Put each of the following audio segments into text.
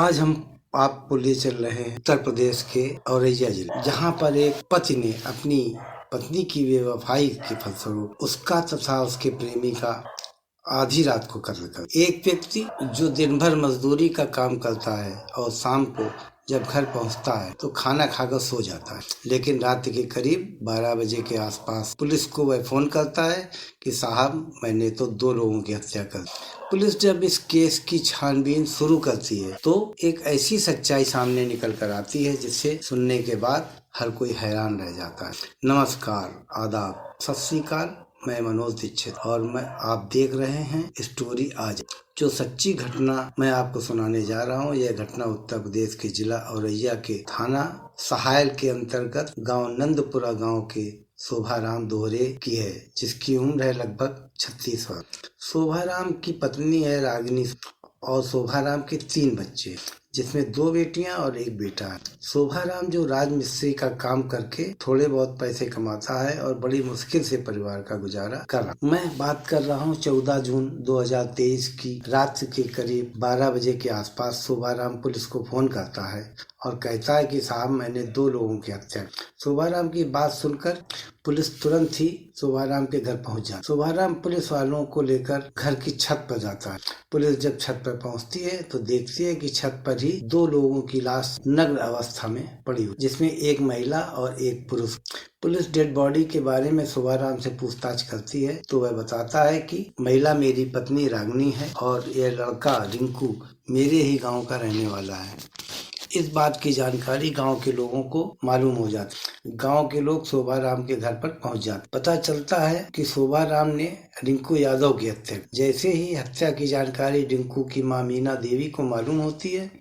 आज हम आपको ले चल रहे हैं उत्तर प्रदेश के औरैया जिले, जहां पर एक पति ने अपनी पत्नी की बेवफाई के फलस्वरूप उसका तथा उसके प्रेमी का आधी रात को कत्ल कर। एक व्यक्ति जो दिन भर मजदूरी का काम करता है और शाम को जब घर पहुंचता है तो खाना खाकर सो जाता है, लेकिन रात के करीब 12 बजे के आसपास पुलिस को वह फोन करता है कि साहब, मैंने तो 2 लोगों की हत्या कर दी। पुलिस जब इस केस की छानबीन शुरू करती है तो एक ऐसी सच्चाई सामने निकल कर आती है जिसे सुनने के बाद हर कोई हैरान रह जाता है। नमस्कार, आदाब, सत श्री अकाल। मैं मनोज दीक्षित और आप देख रहे हैं स्टोरी आज। जो सच्ची घटना मैं आपको सुनाने जा रहा हूँ, यह घटना उत्तर प्रदेश के जिला औरैया के थाना सहायल के अंतर्गत गांव नंदपुरा गांव के शोभाराम दोहरे की है, जिसकी उम्र है लगभग 36 वर्ष। शोभाराम की पत्नी है रागिनी और शोभाराम के 3 बच्चे, जिसमें 2 बेटियां और 1 बेटा है। शोभाराम जो राजमिस्त्री का काम करके थोड़े बहुत पैसे कमाता है और बड़ी मुश्किल से परिवार का गुजारा कर रहा। मैं बात कर रहा हूँ 14 जून 2023 की रात के करीब 12 बजे के आसपास शोभाराम पुलिस को फोन करता है और कहता है कि साहब, मैंने 2 लोगों की हत्या की। शोभाराम की बात सुनकर पुलिस तुरंत ही शोभाराम के घर पहुंच जाती। शोभाराम पुलिस वालों को लेकर घर की छत पर जाता है। पुलिस जब छत पर पहुंचती है तो देखती है कि छत पर ही 2 लोगों की लाश नग्न अवस्था में पड़ी हुई, जिसमें एक महिला और एक पुरुष। पुलिस डेड बॉडी के बारे में शोभाराम से पूछताछ करती है तो वह बताता है कि महिला मेरी पत्नी रागिनी है और यह लड़का रिंकू मेरे ही गाँव का रहने वाला है। इस बात की जानकारी गांव के लोगों को मालूम हो जाती। गांव के लोग शोभाराम के घर पर पहुंच जाते। पता चलता है कि शोभाराम ने रिंकू यादव की हत्या। जैसे ही हत्या की जानकारी रिंकू की मां मीना देवी को मालूम होती है,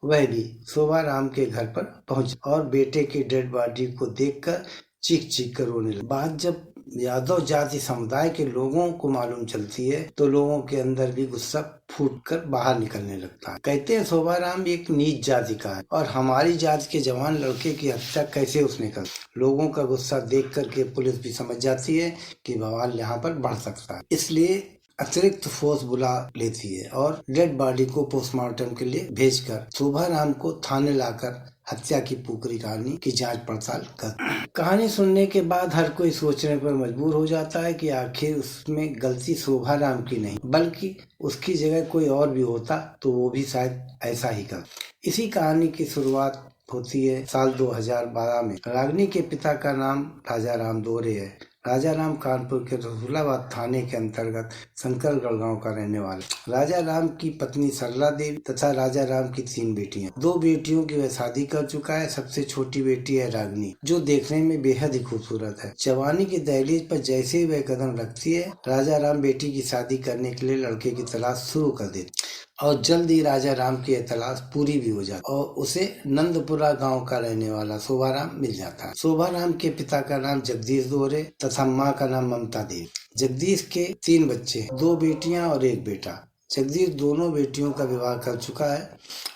वह भी शोभाराम के घर पर पहुंच और बेटे की डेड बॉडी को देखकर चीख चीख कर रोने लगी। बात जब यादव जाति समुदाय के लोगों को मालूम चलती है तो लोगों के अंदर भी गुस्सा फूटकर बाहर निकलने लगता है। कहते हैं शोभाराम एक नीच जाति का है और हमारी जाति के जवान लड़के की हत्या कैसे उसने कर। लोगों का गुस्सा देख करके पुलिस भी समझ जाती है कि बवाल यहाँ पर बढ़ सकता है, इसलिए अतिरिक्त फोर्स बुला लेती है और डेड बॉडी को पोस्टमार्टम के लिए भेजकर शोभाराम को थाने लाकर हत्या की पूरी कहानी की जांच पड़ताल कर। कहानी सुनने के बाद हर कोई सोचने पर मजबूर हो जाता है कि आखिर उसमें गलती शोभाराम की नहीं बल्कि उसकी जगह कोई और भी होता तो वो भी शायद ऐसा ही कर। इसी कहानी की शुरुआत होती है साल 2012 में। रागिनी के पिता का नाम राजाराम दोहरे है। राजाराम कानपुर के रसूलाबाद थाने के अंतर्गत शंकरगढ़ गांव का रहने वाला। राजाराम की पत्नी सरला देवी तथा राजाराम की 3 बेटियां। 2 बेटियों की वह शादी कर चुका है। सबसे छोटी बेटी है रागिनी, जो देखने में बेहद ही खूबसूरत है। जवानी की दहलीज पर जैसे ही वह कदम रखती है, राजाराम बेटी की शादी करने के लिए लड़के की तलाश शुरू कर देती और जल्द ही राजाराम की यह तलाश पूरी भी हो जाती और उसे नंदपुरा गांव का रहने वाला शोभाराम मिल जाता है। शोभाराम के पिता का नाम जगदीश दोहरे तथा मां का नाम ममता देवी। जगदीश के 3 बच्चे, 2 बेटियां और 1 बेटा। जगदीश दोनों बेटियों का विवाह कर चुका है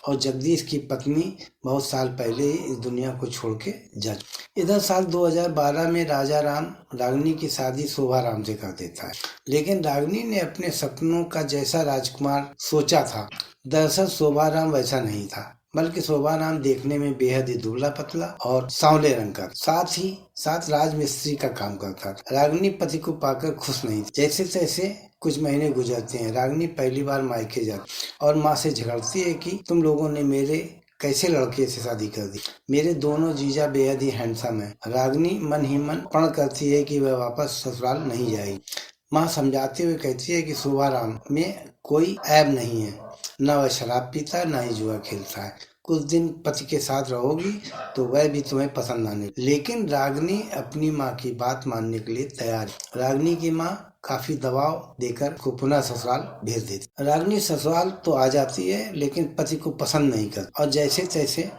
और जगदीश की पत्नी बहुत साल पहले ही इस दुनिया को छोड़ के जा चुकी। इधर साल 2012 में राजाराम रागिनी की शादी शोभाराम से कर देता है, लेकिन रागिनी ने अपने सपनों का जैसा राजकुमार सोचा था, दरअसल शोभाराम वैसा नहीं था, बल्कि शोभाराम देखने में बेहद ही दुबला पतला और सांवले रंग का, साथ ही साथ राजमिस्त्री का काम करता था। रागिनी पति को पाकर खुश नहीं थी। जैसे तैसे कुछ महीने गुजरते हैं। रागिनी पहली बार मायके जाती और माँ से झगड़ती है कि तुम लोगों ने मेरे कैसे लड़के से शादी कर दी। मेरे दोनों जीजा बेहद ही हैंडसम है। रागिनी मन ही मन प्रण करती है कि वह वापस ससुराल नहीं जाएगी। माँ समझाते हुए कहती है कि शोभाराम में कोई ऐब नहीं है, न वह शराब पीता है, न ही जुआ खेलता है। कुछ दिन पति के साथ रहोगी तो वह भी तुम्हें पसंद आने। लेकिन रागिनी अपनी माँ की बात मानने के लिए तैयार है। रागिनी की माँ काफी दबाव देकर को पुनः ससुराल भेज देती। रागिनी ससुराल तो आ जाती है, लेकिन पति को पसंद नहीं करती और जैसे तैसे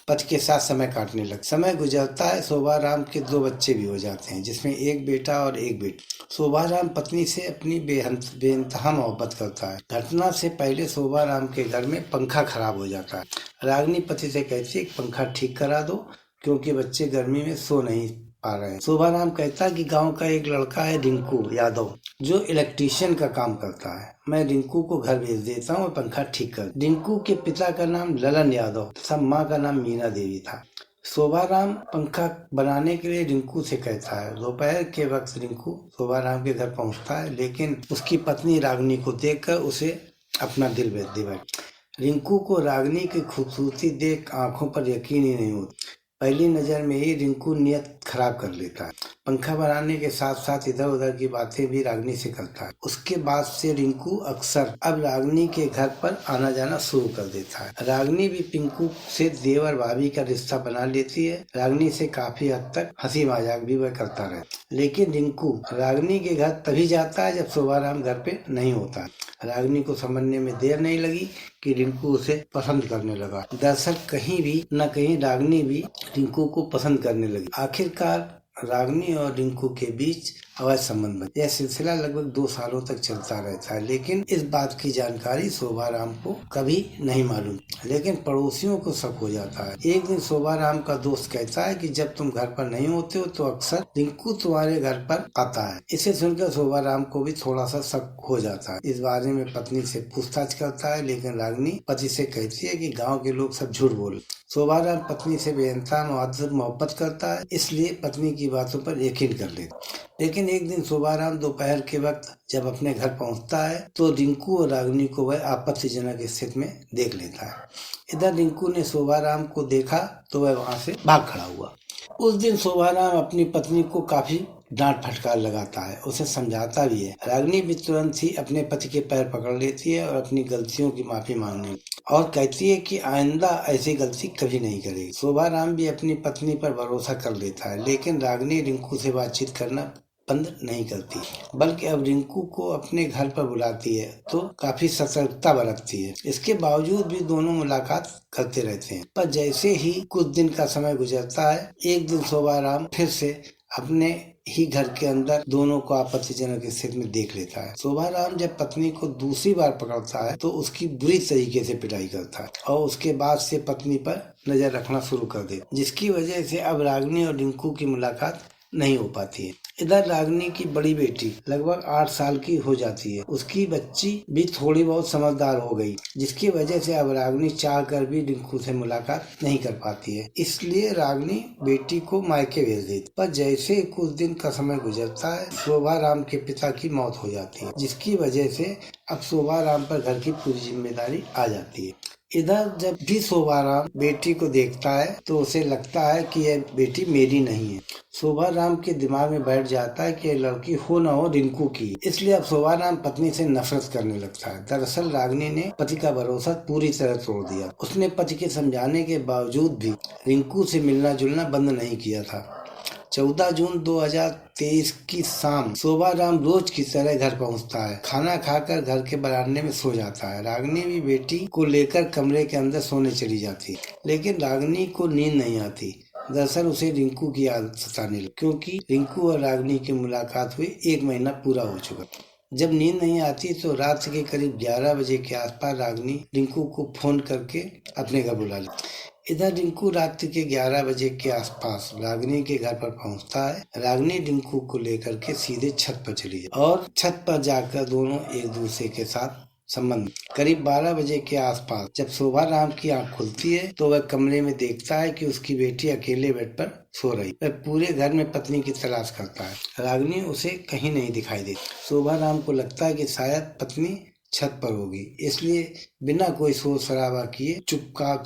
पति के साथ समय काटने लग। समय गुजरता है। शोभाराम के 2 बच्चे भी हो जाते हैं, जिसमें 1 बेटा और 1 बेटी। शोभाराम पत्नी से अपनी बेइंतहा मोहब्बत करता है। घटना से पहले शोभाराम के घर में पंखा खराब हो जाता है। रागिनी पति से कहती है कि पंखा ठीक करा दो, क्योंकि बच्चे गर्मी में सो नहीं पा रहे हैं। शोभाराम कहता है कि गांव का एक लड़का है रिंकू यादव, जो इलेक्ट्रीशियन का काम करता है। मैं रिंकू को घर भेज देता हूँ और पंखा ठीक कर। रिंकू के पिता का नाम ललन यादव तथा माँ का नाम मीना देवी था। शोभाराम पंखा बनाने के लिए रिंकू से कहता है। दोपहर के वक्त रिंकू शोभाराम के घर पहुंचता है, लेकिन उसकी पत्नी रागिनी को देखकर उसे अपना दिल बेच बैठ। रिंकू को रागिनी की खूबसूरती देख आंखों पर यकीन ही नहीं होता। पहली नजर में ही रिंकू नियत खराब कर लेता है। पंखा बनाने के साथ साथ इधर उधर की बातें भी रागिनी से करता है। उसके बाद से रिंकू अक्सर अब रागिनी के घर पर आना जाना शुरू कर देता है। रागिनी भी पिंकू से देवर भाभी का रिश्ता बना लेती है। रागिनी से काफी हद तक हंसी मजाक भी वह करता रहे, लेकिन रिंकू रागिनी के घर तभी जाता है जब शोभाराम घर पे नहीं होता। रागिनी को समझने में देर नहीं लगी कि रिंकू उसे पसंद करने लगा। दरअसल कहीं भी न कहीं रागिनी भी रिंकू को पसंद करने लगी। आखिरकार रागिनी और रिंकू के बीच अवैध संबंध बने। यह सिलसिला लगभग 2 सालों तक चलता रहता है, लेकिन इस बात की जानकारी शोभाराम को कभी नहीं मालूम, लेकिन पड़ोसियों को शक हो जाता है। एक दिन शोभाराम का दोस्त कहता है कि जब तुम घर पर नहीं होते हो तो अक्सर रिंकू तुम्हारे घर पर आता है। इसे सुनकर शोभाराम को भी थोड़ा सा शक हो जाता है। इस बारे में पत्नी से पूछताछ करता है, लेकिन रागिनी पति से कहती है कि गाँव के लोग सब झूठ बोल। शोभाराम पत्नी से बेइंतहा मोहब्बत करता है, इसलिए पत्नी की बातों पर यकीन कर लेता। लेकिन एक दिन शोभाराम दोपहर के वक्त जब अपने घर पहुंचता है तो रिंकू और रागिनी को वह आपत्तिजनक स्थिति में देख लेता है। इधर रिंकू ने शोभाराम को देखा तो वह वहां से भाग खड़ा हुआ। उस दिन शोभाराम अपनी पत्नी को काफी डांट फटकार लगाता है, उसे समझाता भी है। रागिनी भी तुरंत ही अपने पति के पैर पकड़ लेती है और अपनी गलतियों की माफी मांगने और कहती है कि आइंदा ऐसी गलती कभी नहीं करेगी। शोभाराम भी अपनी पत्नी पर भरोसा कर लेता है, लेकिन रागिनी रिंकू से बातचीत करना बंद नहीं करती, बल्कि अब रिंकू को अपने घर पर बुलाती है तो काफी सतर्कता बरतती है। इसके बावजूद भी दोनों मुलाकात करते रहते हैं। पर जैसे ही कुछ दिन का समय गुजरता है, एक दिन शोभाराम फिर से अपने ही घर के अंदर दोनों को आपत्तिजनक स्थिति में देख लेता है। शोभाराम जब पत्नी को दूसरी बार पकड़ता है तो उसकी बुरी तरीके से पिटाई करता है और उसके बाद से पत्नी पर नजर रखना शुरू कर दे, जिसकी वजह से अब रागिनी और रिंकू की मुलाकात नहीं हो पाती है। इधर रागिनी की बड़ी बेटी लगभग 8 साल की हो जाती है। उसकी बच्ची भी थोड़ी बहुत समझदार हो गई, जिसकी वजह से अब रागिनी चाह कर भी रिंकू से मुलाकात नहीं कर पाती है। इसलिए रागिनी बेटी को मायके भेज देती। पर जैसे कुछ दिन का समय गुजरता है, शोभाराम के पिता की मौत हो जाती है, जिसकी वजह से अब शोभाराम पर घर की पूरी जिम्मेदारी आ जाती है। इधर जब भी शोभाराम बेटी को देखता है तो उसे लगता है कि यह बेटी मेरी नहीं है। शोभाराम के दिमाग में बैठ जाता है कि यह लड़की हो न हो रिंकू की, इसलिए अब शोभाराम पत्नी से नफरत करने लगता है। दरअसल रागिनी ने पति का भरोसा पूरी तरह तोड़ दिया। उसने पति के समझाने के बावजूद भी रिंकू से मिलना जुलना बंद नहीं किया था। 14 जून 2023 की शाम शोभाराम रोज की तरह घर पहुंचता है। खाना खाकर घर के बरामदे में सो जाता है। रागिनी भी बेटी को लेकर कमरे के अंदर सोने चली जाती, लेकिन रागिनी को नींद नहीं आती। दरअसल उसे रिंकू की आदत सताने लगी, क्योंकि रिंकू और रागिनी की मुलाकात हुए 1 महीना पूरा हो चुका। जब नींद नहीं आती तो रात के करीब 11 बजे के आसपास रागिनी रिंकू को फोन करके अपने घर बुला लेती। इधर रिंकू रात के 11 बजे के आसपास रागिनी के घर पर पहुंचता है। रागिनी रिंकू को लेकर के सीधे छत पर चली जाती और छत पर जाकर दोनों एक दूसरे के साथ संबंध। करीब 12 बजे के आसपास जब शोभाराम की आंख खुलती है तो वह कमरे में देखता है कि उसकी बेटी अकेले बेड पर सो रही। वह पूरे घर में पत्नी की तलाश करता है। रागिनी उसे कहीं नहीं दिखाई देती। शोभाराम को लगता है कि शायद पत्नी छत पर होगी, इसलिए बिना कोई शोर शराबा किए चुपचाप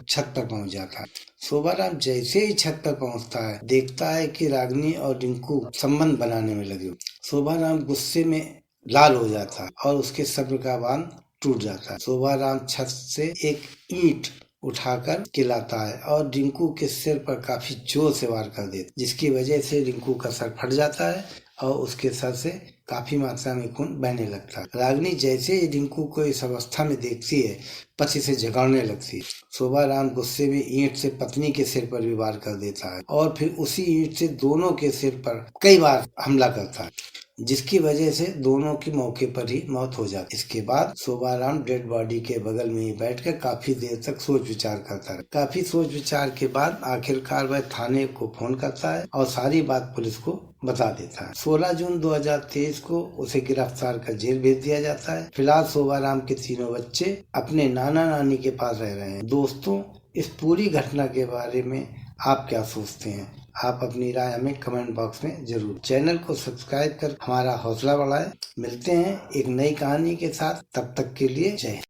छत पर पहुंच जाता है। शोभाराम जैसे ही छत पर पहुंचता है, देखता है कि रागिनी और रिंकू संबंध बनाने में लगे। शोभाराम गुस्से में लाल हो जाता है और उसके सब्र का बांध टूट जाता है। शोभाराम छत से एक ईंट उठाकर खिलाता है और रिंकू के सिर पर काफी जोर से वार कर देता, जिसकी वजह से रिंकू का सर फट जाता है और उसके सर से काफी मात्रा में खून बहने लगता है। रागिनी जैसे ही रिंकू को इस अवस्था में देखती है, पति से झगड़ने लगती है। शोभाराम गुस्से में ईंट से पत्नी के सिर पर भी वार कर देता है और फिर उसी ईंट से दोनों के सिर पर कई बार हमला करता है। जिसकी वजह से दोनों की मौके पर ही मौत हो जाती। इसके बाद शोभाराम डेड बॉडी के बगल में ही बैठकर काफी देर तक सोच विचार करता है। काफी सोच विचार के बाद आखिरकार वह थाने को फोन करता है और सारी बात पुलिस को बता देता है। 16 जून 2023 को उसे गिरफ्तार कर जेल भेज दिया जाता है। फिलहाल शोभाराम के तीनों बच्चे अपने नाना नानी के पास रह रहे हैं। दोस्तों, इस पूरी घटना के बारे में आप क्या सोचते हैं? आप अपनी राय हमें कमेंट बॉक्स में जरूर। चैनल को सब्सक्राइब कर हमारा हौसला बढ़ाएं। मिलते हैं एक नई कहानी के साथ, तब तक के लिए जय हिंद।